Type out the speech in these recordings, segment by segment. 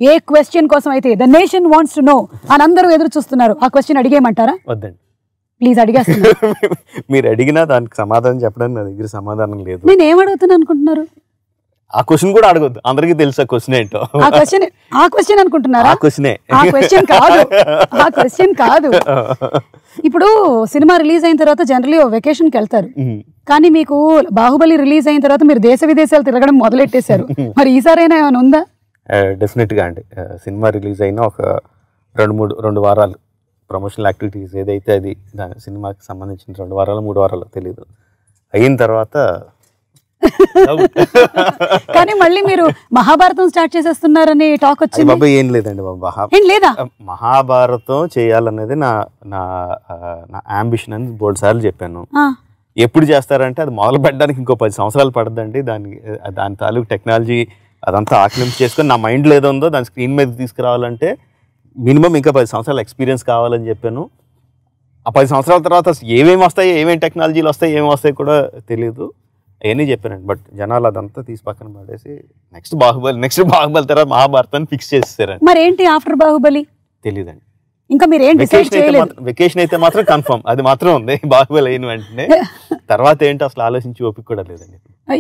ఏ question కోసం అయితే the nation wants to know అని అందరూ ఎదురు చూస్తున్నారు, ఆ క్వశ్చన్ అడిగేయమంటారా? వద్దండి, ప్లీజ్ అడిగేస్తున్నారు. మీరు అడిగినా దానికి సమాధానం చెప్పడానికి నా దగ్గర సమాధానం లేదు. నేను ఏమడుగుతాను అనుకుంటున్నారు? ఆ క్వశ్చన్ కూడా అడగొద్దు, అందరికీ తెలుసు ఆ క్వశ్చన్ ఏంటో. ఆ క్వశ్చన్ అనుకుంటున్నారా? ఆ క్వశ్చనే. ఆ క్వశ్చన్ కాదు. ఇప్పుడు సినిమా రిలీజ్ అయిన తర్వాత జనరల్లీ వెకేషన్కి వెళ్తారు, కానీ మీకు బాహుబలి రిలీజ్ అయిన తర్వాత మీరు దేశ విదేశాలు తిరగడం మొదలెట్టేశారు. మరి ఈసారైనా ఏమైనా ఉందా? డెఫినెట్గా అండి. సినిమా రిలీజ్ అయిన ఒక 2 వారాలు ప్రమోషనల్ యాక్టివిటీస్ ఏదైతే అది దాని సినిమాకి సంబంధించిన 2 వారాలు 3 వారాలు తెలియదు అయిన తర్వాత కానీ మళ్ళీ మీరు మహాభారతం స్టార్ట్ చేసేస్తున్నారని టాక్ వచ్చింది. బాబా ఏం లేదండి బాబా, మహాభారతం చేయాలనేది నా నా అంబిషన్ అని 3 సార్లు చెప్పాను. ఎప్పుడు చేస్తారంటే అది మొదలు పెట్టడానికి ఇంకో 10 సంవత్సరాలు పడుతుందండి. దాని తాలూకు టెక్నాలజీ అదంతా ఆక్లింపు చేసుకొని నా మైండ్లో ఏదో ఉందో దాని స్క్రీన్ మీద తీసుకురావాలంటే మినిమం ఇంకా 10 సంవత్సరాల ఎక్స్పీరియన్స్ కావాలని చెప్పాను. ఆ 10 సంవత్సరాల తర్వాత ఏమేమి వస్తాయి, ఏమేమి టెక్నాలజీలు వస్తాయి, ఏమేమి వస్తాయి కూడా తెలియదు, అవన్నీ చెప్పానండి. బట్ జనాలు అదంతా తీసి పక్కన పడేసి నెక్స్ట్ బాహుబలి తర్వాత మహాభారతాన్ని ఫిక్స్ చేసేసారండి. మరి ఏంటి ఆఫ్టర్ బాహుబలి తెలియదండి. ఇంకా మీరు ఏం డిసైడ్ చేయలేదు? వెకేషన్ అయితే మాత్రం కన్ఫర్మ్, అది మాత్రం ఉంది. బాహుబలి అయిన వెంటనే తర్వాత ఏంటి అసలు ఆలోచించి ఓపిక కూడా లేదండి.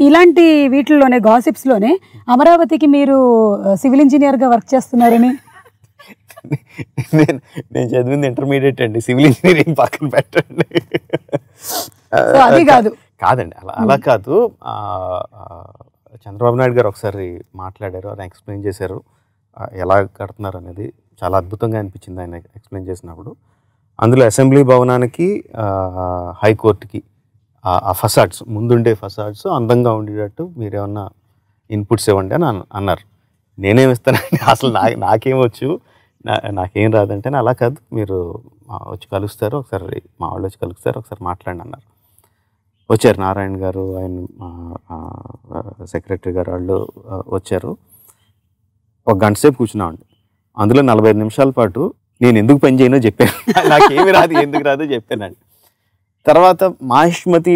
ఇలాంటి వీటిల్లోనే గాసిప్స్ లోనే అమరావతికి మీరు సివిల్ ఇంజనీర్ గా వర్క్ చేస్తున్నారని. నేను చదివింది ఇంటర్మీడియట్ అండి, సివిల్ ఇంజనీరింగ్ పక్కన పెట్టండి. అది కాదండి, అలా కాదు. చంద్రబాబు నాయుడు గారు ఒకసారి మాట్లాడారు, ఆయన ఎక్స్ప్లెయిన్ చేశారు ఎలా కడుతున్నారు అనేది. చాలా అద్భుతంగా అనిపించింది ఆయన ఎక్స్ప్లెయిన్ చేసినప్పుడు. అందులో అసెంబ్లీ భవనానికి హైకోర్టుకి ఆ ఫసాడ్స్, ముందుండే ఫసాడ్స్ అందంగా ఉండేటట్టు మీరేమన్నా ఇన్పుట్స్ ఇవ్వండి అని అన్నారు. నేనేమి ఇస్తానండి, అసలు నాకేమొచ్చు, నాకేం రాదంటే అలా కాదు, మీరు వచ్చి కలుస్తారు ఒకసారి, మా వాళ్ళు వచ్చి కలుస్తారు ఒకసారి మాట్లాడండి అన్నారు. వచ్చారు నారాయణ గారు, ఆయన సెక్రటరీ గారు వాళ్ళు వచ్చారు. 1 గంట సేపు కూర్చున్నామండి. అందులో 45 నిమిషాల పాటు నేను ఎందుకు పని చేయనో చెప్పాను, నాకేమి రాదు ఎందుకు రాదో చెప్పానండి. తర్వాత మాహిష్మతి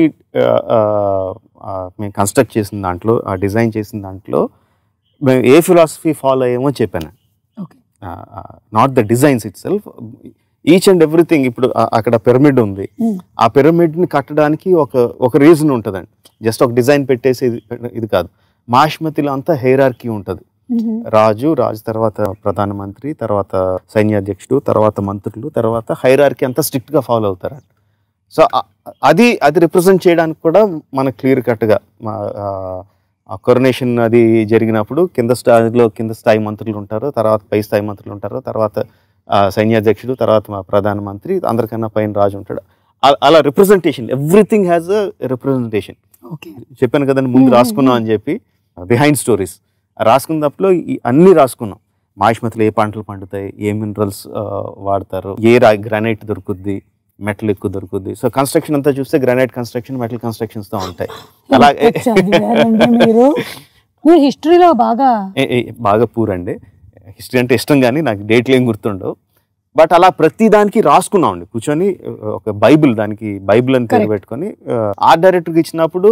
మేము కన్స్ట్రక్ట్ చేసిన దాంట్లో, ఆ డిజైన్ చేసిన దాంట్లో మేము ఏ ఫిలాసఫీ ఫాలో అయ్యామో చెప్పాను. Not the designs it self, each and everything. ఇప్పుడు అక్కడ పిరమిడ్ ఉంది, ఆ పిరమిడ్ని కట్టడానికి ఒక రీజన్ ఉంటుందండి. జస్ట్ ఒక డిజైన్ పెట్టేసి ఇది కాదు. మాహిష్మతిలో అంతా హైరార్కీ ఉంటుంది. రాజు తర్వాత ప్రధానమంత్రి, తర్వాత సైన్యాధ్యక్షుడు, తర్వాత మంత్రులు, తర్వాత హైరార్కీ అంతా స్ట్రిక్ట్గా ఫాలో అవుతారండి. సో అది రిప్రజెంట్ చేయడానికి కూడా మనకు క్లియర్ కట్గా కొరనేషన్ అది జరిగినప్పుడు కింద స్థాయి మంత్రులు ఉంటారు, తర్వాత పై స్థాయి మంత్రులు ఉంటారు, తర్వాత సైన్యాధ్యక్షుడు, తర్వాత మా ప్రధానమంత్రి, అందరికన్నా పైన రాజు ఉంటాడు. అలా representation, everything has a representation. చెప్పాను కదండి ముందు రాసుకున్నాం అని చెప్పి, బిహైండ్ స్టోరీస్ రాసుకున్నప్పుడు అన్నీ రాసుకున్నాం. మాహిష్మతిలో ఏ పంటలు పండుతాయి, ఏ మినరల్స్ వాడతారు, ఏ గ్రానైట్ దొరుకుద్ది, మెటల్ ఎక్కువ దొరుకుద్ది. సో కన్స్ట్రక్షన్ అంతా చూస్తే గ్రానైట్ కన్స్ట్రక్షన్, మెటల్ కన్స్ట్రక్షన్స్ తో ఉంటాయి. అలాగే హిస్టరీలో బాగా పూరండి. హిస్టరీ అంటే ఇష్టం, కానీ నాకు డేట్లు ఏం గుర్తుండవు. బట్ అలా ప్రతి దానికి రాసుకున్నామండి కూర్చొని. ఒక బైబిల్, దానికి బైబిల్ అని పేరు పెట్టుకొని ఆర్ట్ డైరెక్టర్కి ఇచ్చినప్పుడు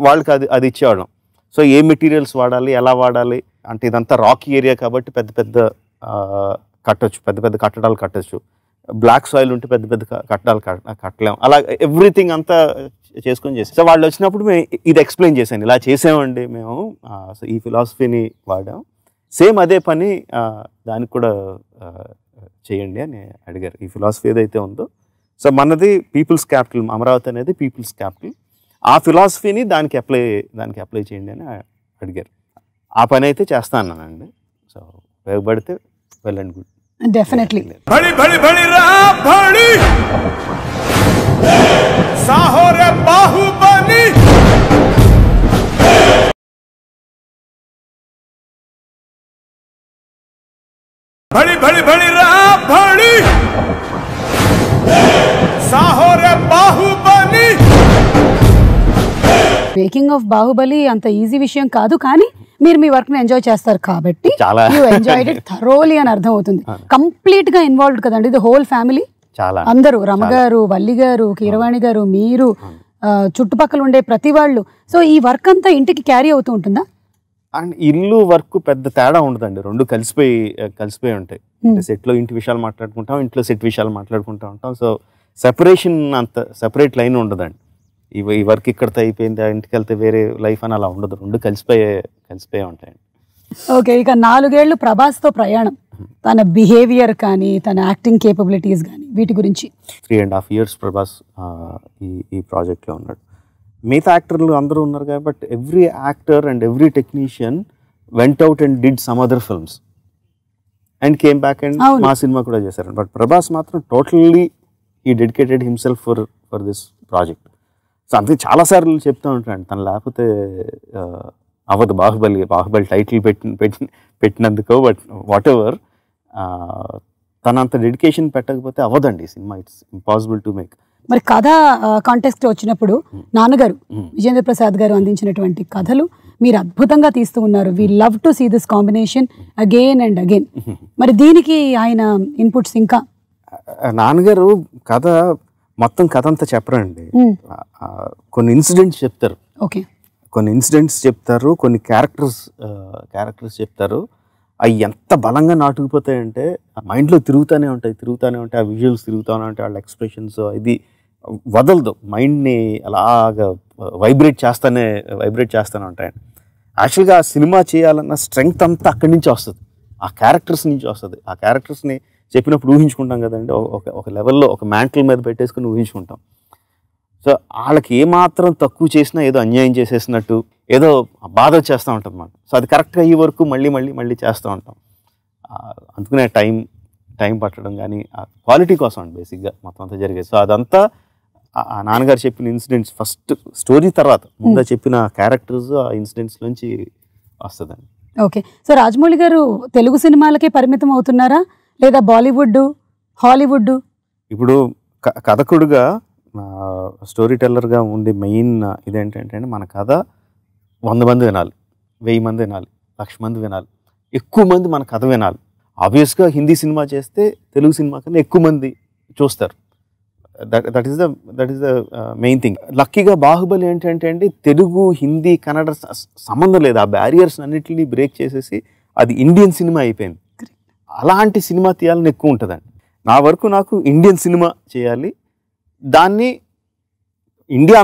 వాళ్ళకి అది ఇచ్చేవాళ్ళం. సో ఏ మెటీరియల్స్ వాడాలి, ఎలా వాడాలి అంటే, ఇదంతా రాకీ ఏరియా కాబట్టి పెద్ద పెద్ద కట్టడాలు కట్టచ్చు. బ్లాక్ సాయిల్ ఉంటే పెద్ద పెద్ద కట్టడాలు కట్టలేము. అలా ఎవ్రీథింగ్ అంతా చేసుకొని చేసాం. సో వాళ్ళు వచ్చినప్పుడు మేము ఇది ఎక్స్ప్లెయిన్ చేశాను, ఇలా చేసామండి మేము, ఈ ఫిలాసఫీని వాడాం, సేమ్ అదే పని దానికి కూడా చేయండి అని అడిగారు. ఈ ఫిలాసఫీ ఏదైతే ఉందో, సో మనది పీపుల్స్ క్యాపిటల్, అమరావతి అనేది పీపుల్స్ క్యాపిటల్, ఆ ఫిలాసఫీని దానికి అప్లై చేయండి అని అడిగారు. ఆ పని అయితే చేస్తా అన్నానండి. సో ఉపయోగపడితే వెల్ అండ్ గుడ్. డెఫినెట్లీ. బడి బడి బడి రా బడి సాహోరే బాహుబలి, బడి బడి బడి రా బడి సాహోరే బాహుబలి. మేకింగ్ ఆఫ్ బాహుబలి అంత ఈజీ విషయం కాదు, కానీ మీరు మీ వర్క్ ని ఎంజాయ్ చేస్తారు కాబట్టి యు ఎంజాయ్డ్ ఇట్ థరోలీ అని అర్థం అవుతుంది. కంప్లీట్ గా ఇన్వాల్వ్డ్ కదండి, ఇది హోల్ ఫ్యామిలీ. అందరూ, రమగారు, వల్లి గారు, కీరవాణి గారు, మీరు, చుట్టుపక్కల ఉండే ప్రతి వాళ్ళు. సో ఈ వర్క్ అంతా ఇంటికి క్యారీ అవుతూ ఉంటుందా? అండ్ ఇల్లు వర్క్ పెద్ద తేడా ఉండదండి, రెండు కలిసిపోయి ఉంటాయి. సెట్లో ఇంటి విషయాలు మాట్లాడుకుంటాం, ఇంట్లో సెట్ విషయాలు మాట్లాడుకుంటూ ఉంటాం. సో సెపరేషన్ అంత సెపరేట్ లైన్ ఉండదండి. ఈ వర్క్ ఇక్కడితో అయిపోయింది, ఇంటికి వెళ్తే వేరే లైఫ్ అని అలా ఉండదు, రెండు కలిసిపోయే ఉంటాయండి. ఓకే, ఇక 4 ఏళ్ళు ప్రభాస్తో ప్రయాణం, తన బిహేవియర్ కానీ తన యాక్టింగ్ కేపబిలిటీస్ కానీ వీటి గురించి. 3.5 years ప్రభాస్ ఈ ప్రాజెక్ట్లో ఉన్నాడు. మిగతా యాక్టర్లు అందరూ ఉన్నారు కాబట్టి every actor and every technician went out and did some other films and came back and మా సినిమా కూడా చేశారు. బట్ ప్రభాస్ మాత్రం totally he dedicated himself for this project. So అంతే చాలాసార్లు చెప్తూ ఉంటాను, తను లేకపోతే అవ్వదు బాహుబలి టైటిల్ పెట్టినందుకో, బట్ వాట్ ఎవర్ తనంత డెడికేషన్ పెట్టకపోతే అవ్వదండి సినిమా. It's impossible to make. మరి కథ కాంటెక్స్ట్ వచ్చినప్పుడు నాన్నగారు విజేంద్ర ప్రసాద్ గారు అందించినటువంటి కథలు మీరు అద్భుతంగా తీస్తూ ఉన్నారు. We love to see this combination again and again. మరి దీనికి ఆయన ఇన్పుట్స్ ఇంకా? నాన్నగారు మొత్తం కథ అంతా చెప్పరండి, కొన్ని ఇన్సిడెంట్స్ చెప్తారు. ఓకే, కొన్ని ఇన్సిడెంట్స్ చెప్తారు, కొన్ని క్యారెక్టర్స్ చెప్తారు. అవి ఎంత బలంగా నాటుకుపోతాయంటే మైండ్లో తిరుగుతూనే ఉంటాయి. ఆ విజువల్స్ తిరుగుతూనే ఉంటాయి, వాళ్ళ ఎక్స్ప్రెషన్స్ ఇది వదలదు, మైండ్ని అలాగా వైబ్రేట్ చేస్తూనే ఉంటాయండి. యాక్చువల్గా ఆ సినిమా చేయాలన్న స్ట్రెంగ్త్ అంతా అక్కడి నుంచి వస్తుంది, ఆ క్యారెక్టర్స్ నుంచి వస్తుంది. ఆ క్యారెక్టర్స్ని చెప్పినప్పుడు ఊహించుకుంటాం కదండి, ఒక లెవెల్లో ఒక మ్యాంటిల్ మీద పెట్టేసుకుని ఊహించుకుంటాం. సో వాళ్ళకి ఏమాత్రం తక్కువ చేసినా ఏదో అన్యాయం చేసేసినట్టు ఏదో బాధ వచ్చేస్తూ ఉంటుంది అన్నమాట. సో అది కరెక్ట్గా ఈ వరకు మళ్ళీ చేస్తూ ఉంటాం. అందుకనే టైం పట్టడం కానీ ఆ క్వాలిటీ కోసం అండి బేసిక్గా మొత్తం అంతా జరిగేది. సో అదంతా ఆ నాన్నగారు చెప్పిన ఇన్సిడెంట్స్, ఫస్ట్ స్టోరీ తర్వాత ముందు చెప్పిన క్యారెక్టర్స్ ఆ ఇన్సిడెంట్స్ నుంచి వస్తుందండి. ఓకే, సో రాజమౌళి గారు తెలుగు సినిమాలకే పరిమితం అవుతున్నారా లేదా బాలీవుడ్, హాలీవుడ్? ఇప్పుడు కథకుడుగా స్టోరీ టెల్లర్గా ఉండే మెయిన్ ఇదేంటంటే మన కథ 100 మంది వినాలి, 1000 మంది వినాలి, 1,00,000 మంది వినాలి, ఎక్కువ మంది మన కథ వినాలి. ఆబ్వియస్గా హిందీ సినిమా చేస్తే తెలుగు సినిమా కన్నా ఎక్కువ మంది చూస్తారు. That is the main thing. లక్కీగా బాహుబలి ఏంటంటే అండి తెలుగు, హిందీ, కన్నడ సంబంధం లేదు, ఆ బ్యారియర్స్ అన్నిటిని బ్రేక్ చేసేసి అది ఇండియన్ సినిమా అయిపోయింది. అలాంటి సినిమా తీయాలని ఎక్కువ ఉంటుందండి. నా వరకు నాకు ఇండియన్ సినిమా చేయాలి, దాన్ని ఇండియా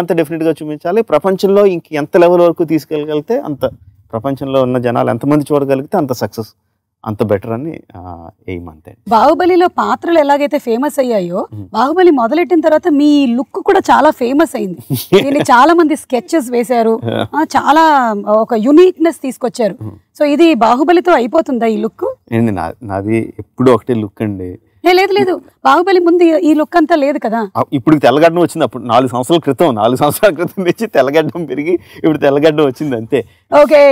అంతా డెఫినెట్గా చూపించాలి. ప్రపంచంలో ఇంక ఎంత లెవెల్ వరకు తీసుకెళ్ళగలిగితే అంత, ప్రపంచంలో ఉన్న జనాలు ఎంతమంది చూడగలిగితే అంత సక్సెస్, అంత బెటర్ అని ఎయిమ్ అంతే. బాహుబలిలో పాత్రలు ఎలాగైతే ఫేమస్ అయ్యాయో, బాహుబలి మొదలెట్టిన తర్వాత మీ లుక్ కూడా చాలా ఫేమస్ అయింది. దీన్ని చాలా మంది స్కెచెస్ వేశారు, చాలా ఒక యూనిక్నెస్ తీసుకొచ్చారు. సో ఇది బాహుబలితో అయిపోతుందా ఈ లుక్? నాది ఎప్పుడు ఒకటే లుక్ అండి. లేదు, బాహుబలి ముందు ఈ లుక్ అంతా లేదు కదా. ఇప్పుడు తెల్లగడ్డం వచ్చింది, అప్పుడు 4 సంవత్సరాల క్రితం నుంచి తెల్లగడ్డం పెరిగి ఇప్పుడు తెల్లగడ్డం వచ్చింది అంతే. ఓకే.